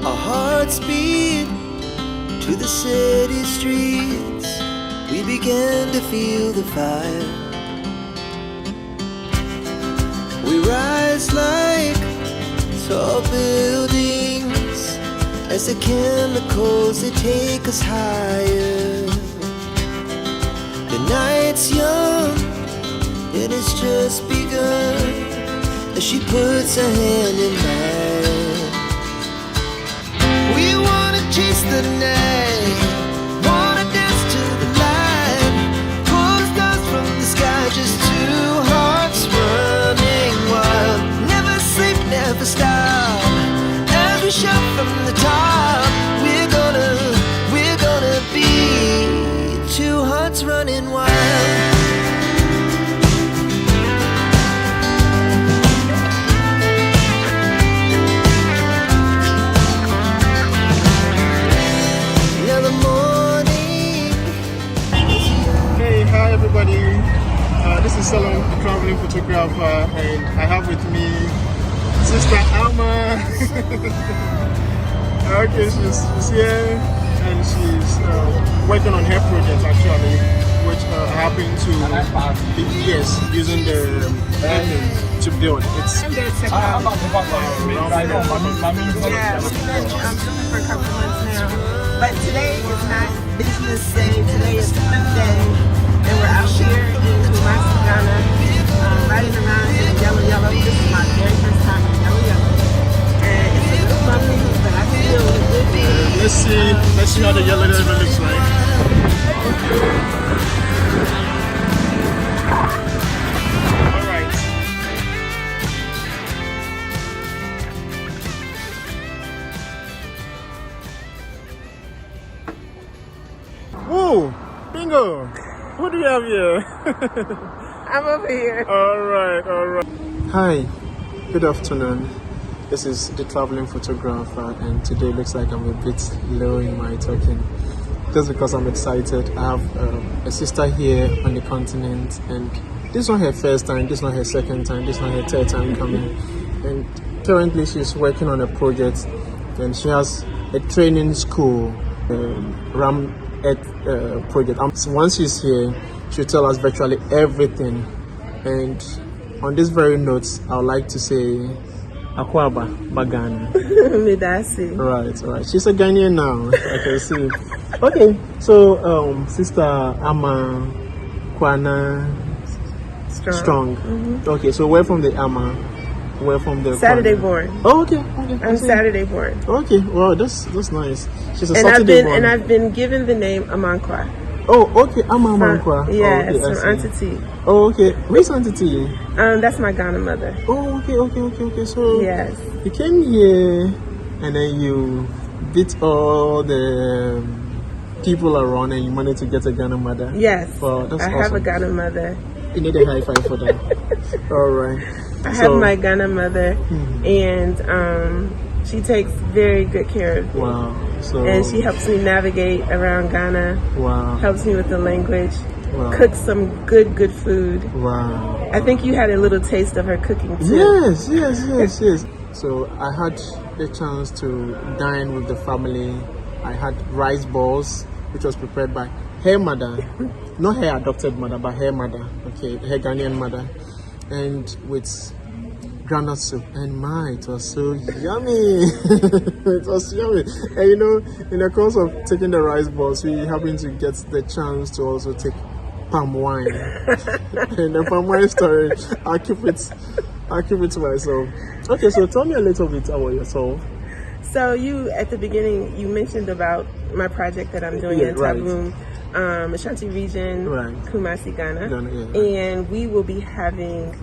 Our hearts beat to the city streets. We began to feel the fire. We rise like tall buildings as the chemicals, they take us higher. The night's young, it has just begun, as she puts her hand in mine. We wanna chase the night, wanna dance to the light, pull the stars from the sky, just two hearts running wild. Never sleep, never stop, as we shout from the top. We're gonna be two hearts running wild. Hi everybody, this is Salon, Detraveling Photographer, and I have with me Sister Amma. Okay, she's here and she's working on her project actually, which happened to be using the engine to build. It's I'm looking for a couple months now. But today is not business day, today is fun day. And we're out here in Kumasi, Ghana, riding around in yellow. This is my very first time in yellow. And it's a little bumpy, but I feel a good thing. let's see how the yellow looks like. Alright. Whoa! Bingo! What do you have here? I'm over here. Alright. Hi, good afternoon. This is Detraveling Photographer, and today looks like I'm a bit low in my talking. Just because I'm excited. I have a sister here on the continent, and this is not her first time, this is not her second time, this is not her third time coming. And currently she's working on a project, and she has a training school, project. So once she's here, she'll tell us virtually everything. And on this very note, I would like to say Akwaba Bagana. Midasi. Right. She's a Ghanaian now, I can see. Okay, so Sister Amma Kwana Strong. Mm-hmm. Okay, so where from the Amma? Where from the Saturday Kwana? born. Oh, okay. I'm Saturday born. Okay, wow, that's nice. She's a And Saturday born. I've been given the name Amankwa. Oh, okay, Amankwa. Yes, okay, from Auntie T. Oh, okay. Where's Auntie T? That's my Ghana mother. Oh, okay. So yes, you came here and then you beat all the people around and you managed to get a Ghana mother. Yes, Wow, that's I awesome. have a Ghana mother. You need a high five for that. All right. I have my Ghana mother, and she takes very good care of me. Wow. So and she helps me navigate around Ghana. Wow. Helps me with the language. Wow. Cooks some good food. Wow. I think you had a little taste of her cooking too. Yes. So I had the chance to dine with the family. I had rice balls, which was prepared by her mother, not her adopted mother, but her mother. Okay, her Ghanaian mother, and with granite soup. And it was so yummy. It was yummy. And in the course of taking the rice balls, we happened to get the chance to also take palm wine. And the palm wine story, I'll keep it to myself. Okay, so tell me a little bit about yourself. So you, at the beginning, you mentioned about my project that I'm doing in Taboom, Ashanti region, Kumasi, Ghana. And we will be having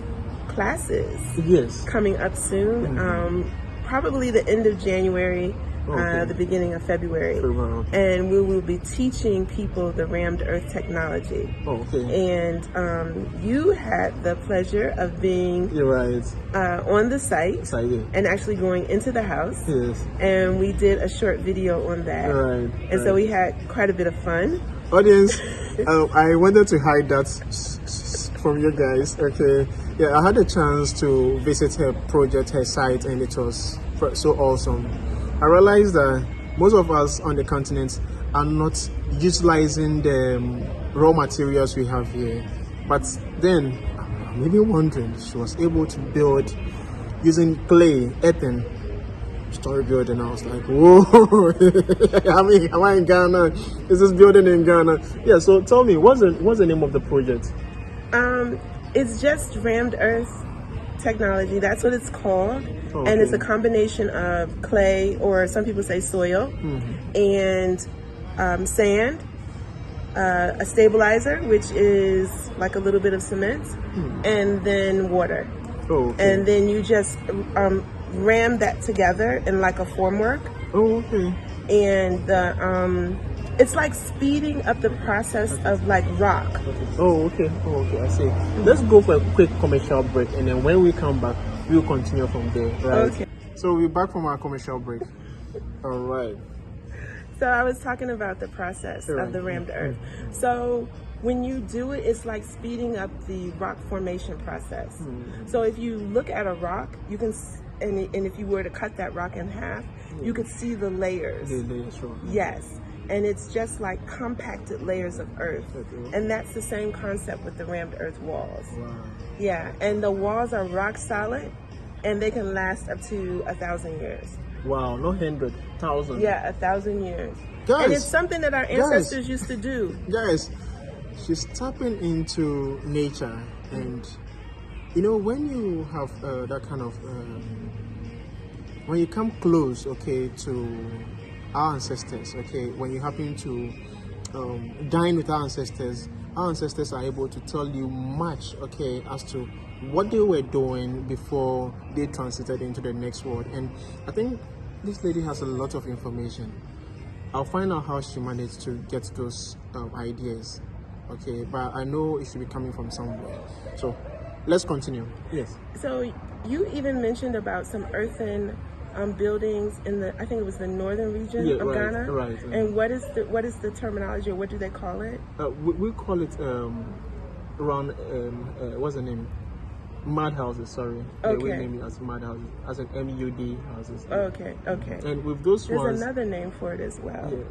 classes coming up soon, probably the end of January, the beginning of February. And we will be teaching people the rammed earth technology. And you had the pleasure of being on the site and actually going into the house. And we did a short video on that. And so we had quite a bit of fun. Audience, I wanted to hide that from you guys. Okay, yeah, I had a chance to visit her project, her site, and it was so awesome. I realized that most of us on the continent are not utilizing the raw materials we have here. But then I'm even wondering, she was able to build using clay, earthen, story building. I was like, whoa! I mean, am I in Ghana? Is this building in Ghana? Yeah. So tell me, what's the name of the project? It's just rammed earth technology. That's what it's called. Oh, and it's a combination of clay, or some people say soil, and sand, a stabilizer, which is like a little bit of cement, and then water. Oh, okay. And then you just ram that together in like a formwork. Oh, okay. And it's like speeding up the process of like rock. Oh, okay. Oh, okay. I see. Let's go for a quick commercial break, and then when we come back, we'll continue from there. Right? Okay. So we're back from our commercial break. All right. So I was talking about the process of the rammed earth. So when you do it, it's like speeding up the rock formation process. So if you look at a rock, you can, and if you were to cut that rock in half, you could see the layers. The layers, sure. Yes. And it's just like compacted layers of earth. Okay. And that's the same concept with the rammed earth walls. Wow. Yeah. And the walls are rock solid, and they can last up to 1,000 years. Wow, not 100,000. Yeah, 1,000 years. Guys, and it's something that our ancestors used to do. Guys, she's tapping into nature, and you know, when you have that kind of when you come close, okay, to our ancestors, okay, when you happen to dine with our ancestors are able to tell you much, okay, as to what they were doing before they transited into the next world. And I think this lady has a lot of information. I'll find out how she managed to get those ideas, okay, but I know it should be coming from somewhere. So let's continue. Yes. So you even mentioned about some earthen buildings in the, I think it was the northern region of Ghana. Right. And what is the terminology, or what do they call it? We call it around what's the name? Mud houses. Sorry. Okay. We name it as mud houses, as an MUD houses. Okay. And with those There's ones, another name for it as well. Yeah.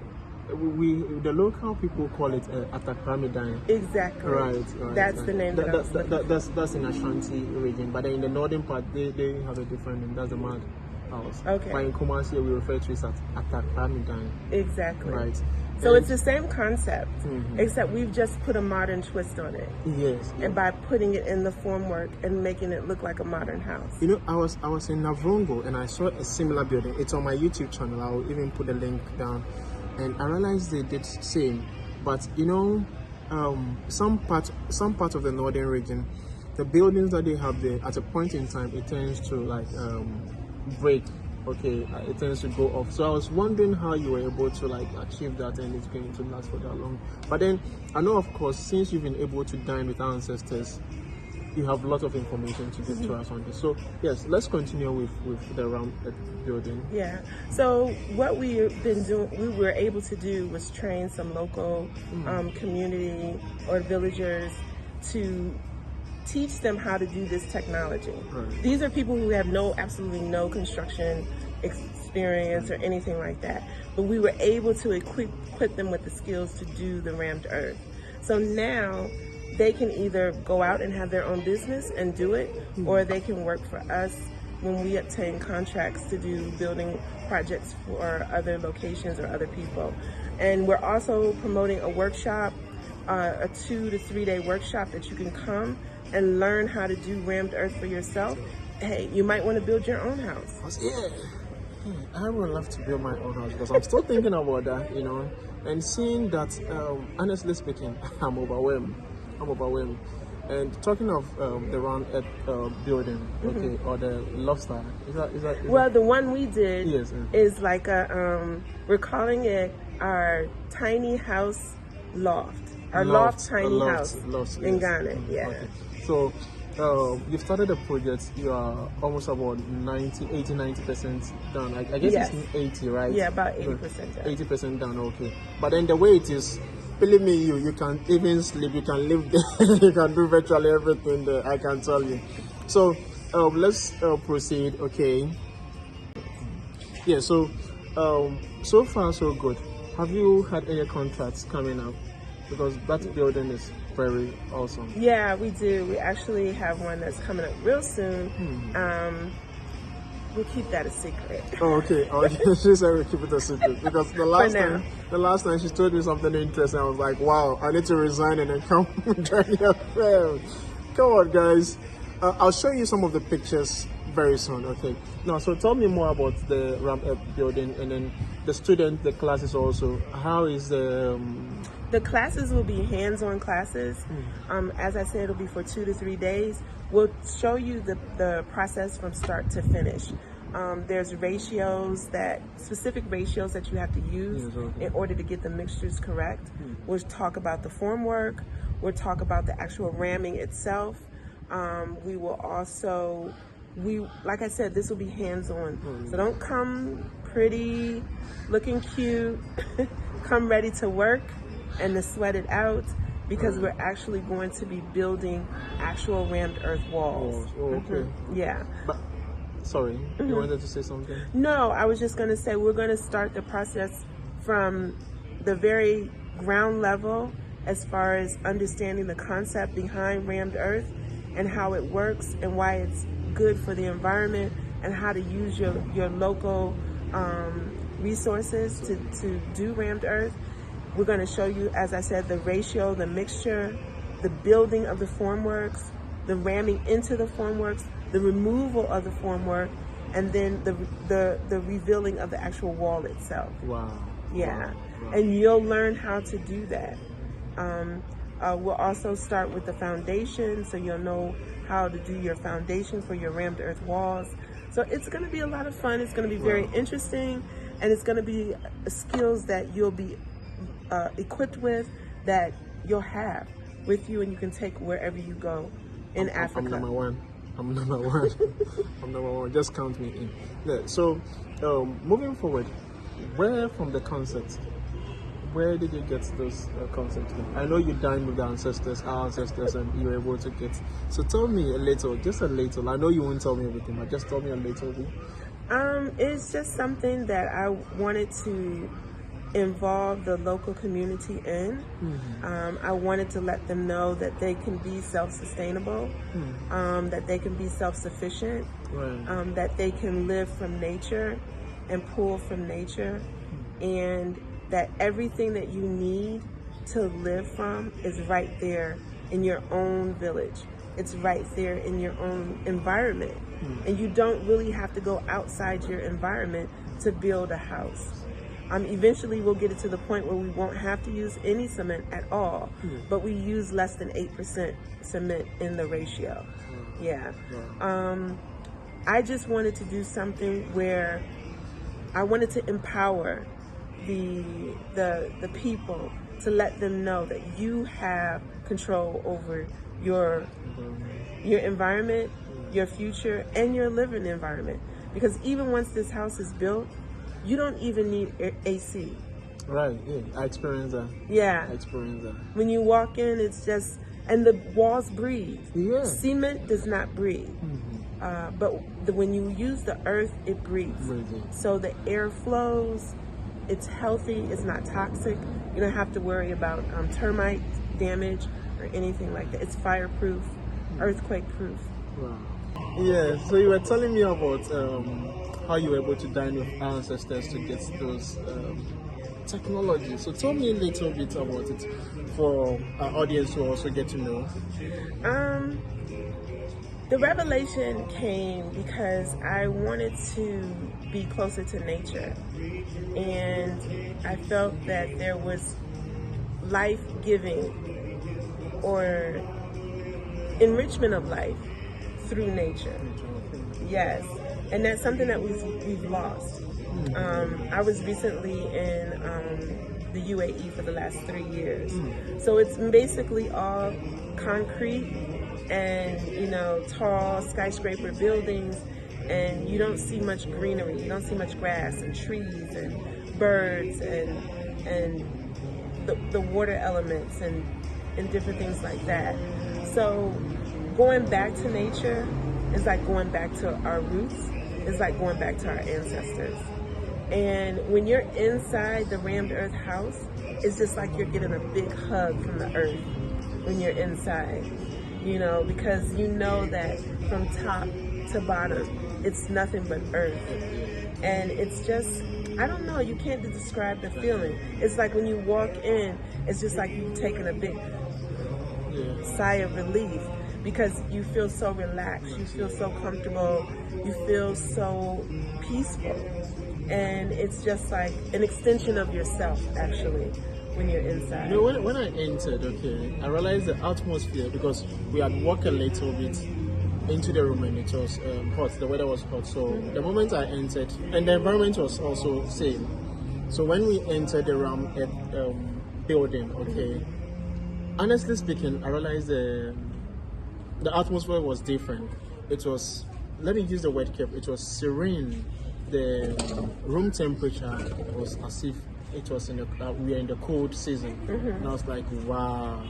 The local people call it Atakramidan. Exactly. Right. That's the name that's in Ashanti region, but then in the northern part they have a different name. That's the mud house. Okay. But in Kumasi we refer to it as Atakramidan. Exactly. Right. So it's the same concept, except we've just put a modern twist on it. Yes. And by putting it in the formwork and making it look like a modern house. You know, I was in Navrongo and I saw a similar building. It's on my YouTube channel. I'll even put the link down. And I realized they did the same. But you know, some part of the northern region, the buildings that they have there, at a point in time, it tends to like break. Okay, it tends to go off. So I was wondering how you were able to like achieve that, and it's going to last for that long. But then I know, of course, since you've been able to dine with our ancestors, you have a lot of information to give to us on this. So yes, let's continue with the round building. Yeah. So what we've been doing, we were able to do was train some local community or villagers to teach them how to do this technology. Right. These are people who have absolutely no construction experience or anything like that, but we were able to equip them with the skills to do the rammed earth. So now they can either go out and have their own business and do it, or they can work for us when we obtain contracts to do building projects for other locations or other people. And we're also promoting a workshop, a 2 to 3 day workshop that you can come and learn how to do rammed earth for yourself. Hey, you might want to build your own house. Yeah, I would love to build my own house because I'm still thinking about that, you know, and seeing that, honestly speaking, I'm overwhelmed. And talking of the round earth building, okay, or the lobster, is that well, the one we did is like we're calling it our tiny house loft. Our loft tiny house in Ghana. Yeah. Okay. So you've started the project. You are almost about 90% done. I guess it's 80, right? Yeah, about 80% done. 80% done. Okay. But then the way it is, believe me, you can even sleep. You can live there. You can do virtually everything there. I can tell you. So let's proceed. Okay. Yeah. So So far so good. Have you had any contracts coming up? Because that building is very awesome. Yeah, we do. We actually have one that's coming up real soon. We'll keep that a secret. Oh, okay. She said we'll keep it a secret because the last time she told me something interesting, I was like, wow, I need to resign and then come join your firm. Come on, guys. I'll show you some of the pictures very soon. Okay. Now, so tell me more about the ramp up building and then the classes also. How is the classes will be hands-on classes. As I said, it'll be for 2 to 3 days. We'll show you the process from start to finish. There's specific ratios that you have to use in order to get the mixtures correct. We'll talk about the formwork. We'll talk about the actual ramming itself. We will also, like I said, this will be hands-on. So don't come pretty, looking cute, come ready to work and to sweat it out, because we're actually going to be building actual rammed earth walls. Oh, okay. Yeah. But, sorry, you wanted to say something? No, I was just going to say we're going to start the process from the very ground level as far as understanding the concept behind rammed earth and how it works and why it's good for the environment and how to use your local resources to do rammed earth. We're going to show you, as I said, the ratio, the mixture, the building of the formworks, the ramming into the formworks, the removal of the formwork, and then the revealing of the actual wall itself. Wow. Yeah. Wow. And you'll learn how to do that. We'll also start with the foundation, so you'll know how to do your foundation for your rammed earth walls. So it's going to be a lot of fun. It's going to be very interesting, and it's going to be skills that you'll be equipped with, that you'll have with you and you can take wherever you go in Africa. I'm number one. I'm number one. Just count me in. Yeah, so moving forward, where from the concept, where did you get those concepts from? I know you dined with our ancestors, and you were able to get. So tell me a little, just a little. I know you won't tell me everything, but just tell me a little bit. It's just something that I wanted to involve the local community in. I wanted to let them know that they can be self-sustainable, that they can be self-sufficient, that they can live from nature and pull from nature, and that everything that you need to live from is right there in your own village. It's right there in your own environment. And you don't really have to go outside your environment to build a house. Eventually we'll get it to the point where we won't have to use any cement at all, but we use less than 8% cement in the ratio. Yeah. I just wanted to do something where I wanted to empower the people, to let them know that you have control over your environment, your future, and your living environment. Because even once this house is built, you don't even need AC. Right, yeah, I experienced that. Yeah. I experienced that. When you walk in, it's just, and the walls breathe. Yeah. Cement does not breathe. But when you use the earth, it breathes. So the air flows, it's healthy, it's not toxic. You don't have to worry about termite damage or anything like that. It's fireproof, earthquake proof. Wow. Yeah, so you were telling me about how you were able to dine with our ancestors to get those technology. So tell me a little bit about it for our audience to also get to know. The revelation came because I wanted to be closer to nature, and I felt that there was life-giving or enrichment of life through nature. Yes, and that's something that we've lost. I was recently in the UAE for the last 3 years, so it's basically all concrete and tall skyscraper buildings, and you don't see much greenery. You don't see much grass and trees and birds and the water elements and different things like that. So going back to nature is like going back to our roots. It's like going back to our ancestors. And when you're inside the rammed earth house, it's just like you're getting a big hug from the earth when you're inside, you know, because you know that from top to bottom, it's nothing but earth. And it's just, I don't know, you can't describe the feeling. It's like when you walk in, it's just like you've taken a big sigh of relief, because you feel so relaxed, you feel so comfortable, you feel so peaceful. And it's just like an extension of yourself, actually, when you're inside. You know, when I entered, okay, I realized the atmosphere, because we had walked a little bit into the room and it was hot, the weather was hot. So the moment I entered, and the environment was also same. So when we entered the building, okay, honestly speaking, I realized the atmosphere was different. It was, let me use the word kept, it was serene. The room temperature was as if it was in we are in the cold season. And I was like, wow.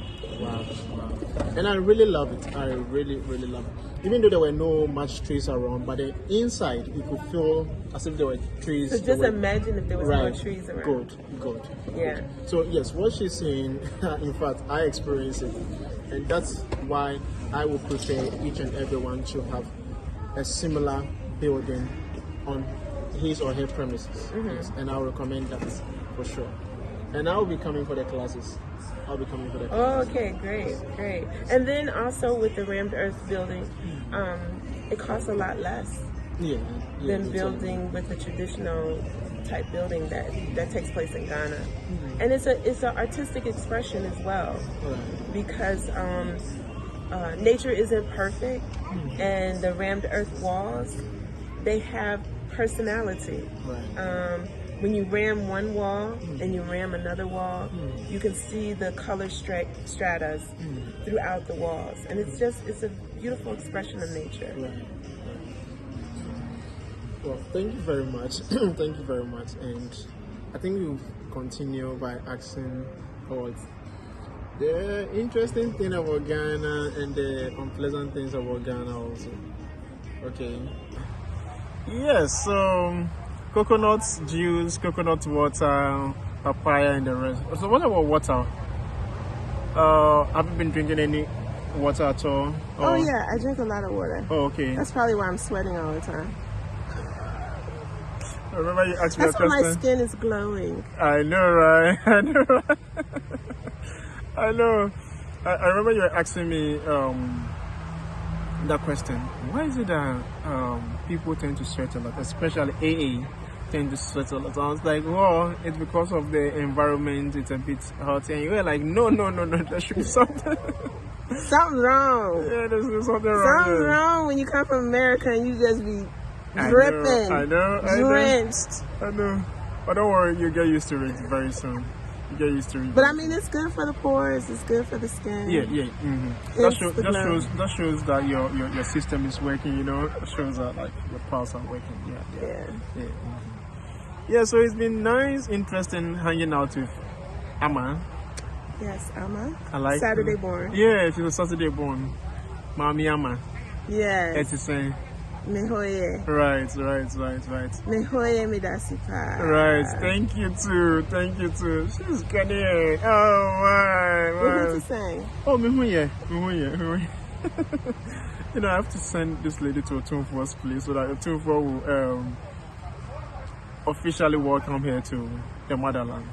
And I really love it. I really love it. Even though there were no much trees around, but the inside you could feel as if there were trees. So just imagine if there was more trees around. Good. Yeah. So yes, what she's saying, in fact, I experienced it, and that's why I would prefer each and everyone to have a similar building on his or her premises. Yes, and I'll recommend that for sure. And I'll be coming for the classes. Oh, okay, great. And then also with the rammed earth building, it costs a lot less than building with the traditional type building that takes place in Ghana. And it's an artistic expression as well, because nature isn't perfect, and the rammed earth walls, they have personality. When you ram one wall and you ram another wall, you can see the color stratas throughout the walls, and it's a beautiful expression of nature. Well, thank you very much. Thank you very much. And I think we'll continue by asking about the interesting thing about Ghana and the unpleasant things about Ghana also. Okay. Yes, so coconut juice, coconut water, papaya, and the rest. So what about water? Have you been drinking any water at all? Oh yeah, I drink a lot of water. Oh, okay. That's probably why I'm sweating all the time. I remember you asked me That's a question. why my skin is glowing. I know, right? I know. I remember you were asking me that question. Why is it that people tend to sweat a lot, especially AA tend to sweat a lot? I was like, well, it's because of the environment, it's a bit hot. And you were like, no, there should be something. Something's wrong. Yeah, there's something wrong. Something's wrong when you come from America and you just be dripping, drenched. I know. But don't worry, you get used to it very soon. You get used to it. But I mean, it's good for the pores. It's good for the skin. Yeah. That shows that your system is working. You know, it shows that like your pulse are working. Yeah. So it's been nice, interesting hanging out with Amma. Yes, Amma. I like Saturday her. born. Yeah, she's a Saturday born. Mami Amma. Yes. It's the same. Mehoye. Right. Mehoye midasipa. Right. Thank you too. She's Ghanaian. Oh my. What did you say? Oh, Mehoye. You know, I have to send this lady to Otunfo's place so that Otunfo will officially welcome her to the motherland.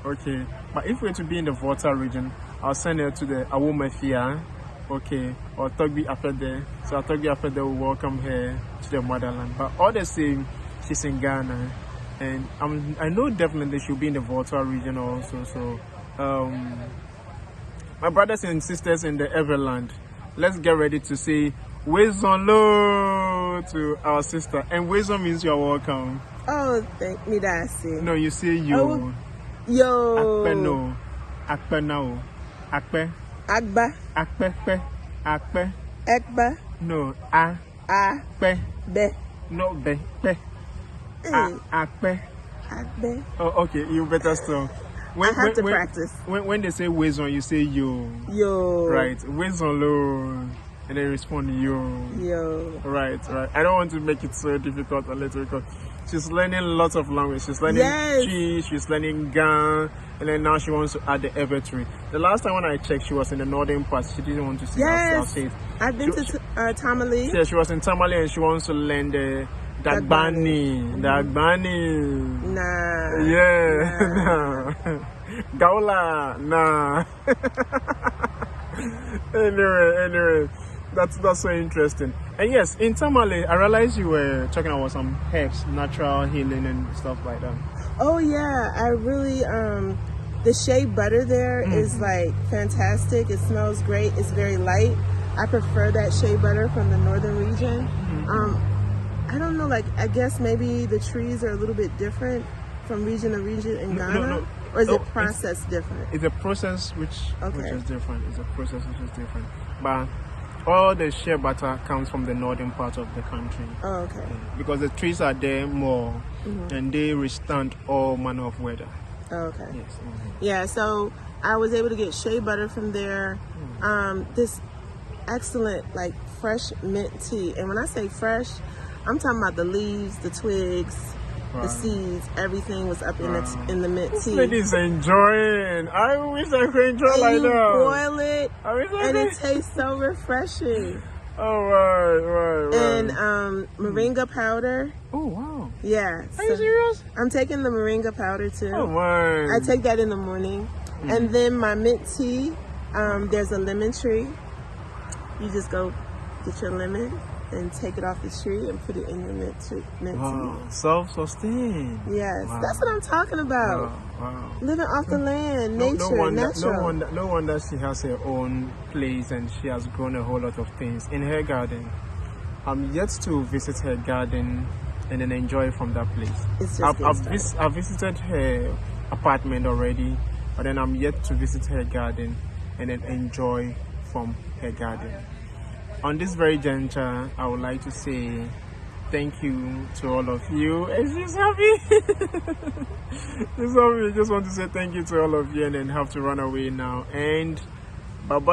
Okay. But if we're to be in the Volta region, I'll send her to the Awomafia. Okay, or Togbi Apede. So Togbi Apede will welcome her to the motherland. But all the same, she's in Ghana, and I know definitely she'll be in the Volta region also. So, my brothers and sisters in the Everland, let's get ready to say Wezon Lo to our sister. And Wezon means you're welcome. Oh, thank me, Dasi. No, you say yo. Oh, yo. Akpe no. Akpe now. Akpe. Agba. Akpe. Akpe. Ekba. No. A. Be. No, be. Pe. Akpe. Agbe. Oh, okay. You better stop. I have to practice. When they say Wezon, you say yo. Yo. Right. Wezon lo. And they respond yo. Yo. Right. I don't want to make it so difficult a little because she's learning lots of language. She's learning Chi, she's learning Gan, and then now she wants to add the Evetri. The last time when I checked, she was in the northern part. She didn't want to see us. I've been to Tamale. Yeah, she was in Tamale and she wants to learn the Dagbani. Nah. Yeah. Nah. Gaula. Nah. Anyway. That's so interesting. And yes, in Tamale, I realized you were talking about some herbs, natural healing and stuff like that. Oh yeah, I really the shea butter there is like fantastic. It smells great. It's very light. I prefer that shea butter from the northern region. I don't know, like I guess maybe the trees are a little bit different from region to region in Ghana, or is it processed different? It's a process which is different. It's a process which is different, but all the shea butter comes from the northern part of the country. Oh, okay. Because the trees are there more, and they withstand all manner of weather. Oh, okay. Yes. Yeah, so I was able to get shea butter from there. This excellent, like, fresh mint tea. And when I say fresh, I'm talking about the leaves, the twigs, the seeds, everything was up in the mint tea. This lady's enjoying. I wish I could enjoy and like you that. boil it, and it tastes so refreshing. Oh, right. And moringa powder. Oh, wow. Yeah. Are you serious? I'm taking the moringa powder too. Oh, my. I take that in the morning. And then my mint tea, there's a lemon tree. You just go get your lemon and take it off the tree and put it in your mint tea. Self-sustained. Yes, that's what I'm talking about. Wow. Living off the land, nature, natural. No wonder she has her own place and she has grown a whole lot of things in her garden. I'm yet to visit her garden and then enjoy from that place. It's just I've visited her apartment already, but then I'm yet to visit her garden and then enjoy from her garden. On this very juncture, I would like to say thank you to all of you. And she's happy. She's happy. I just want to say thank you to all of you and then have to run away now. And bye-bye.